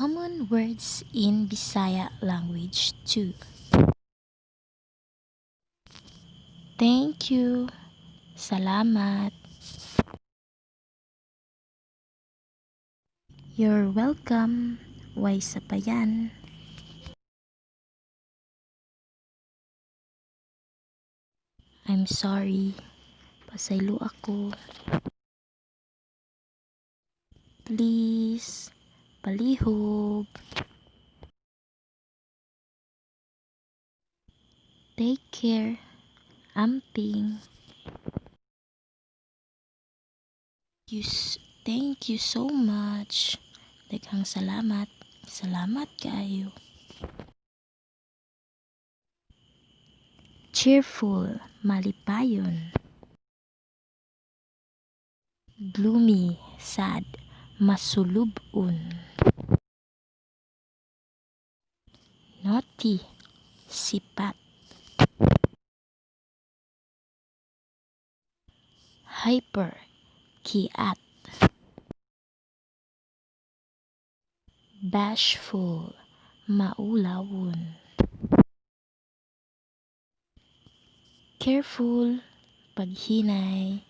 Common words in Bisaya Language 2. Thank you. Salamat. You're welcome. Sapayan. I'm sorry. Pasayloa ako. Please. Palihog. Take care. Amping. Thank you so much. Daghang salamat. Salamat kayo. Cheerful. Malipayon. Gloomy. Sad. Masulubun. Naughty. SIPAT. Hyper. Kiat. Bashful. MAULAWON. Careful. Paghinay.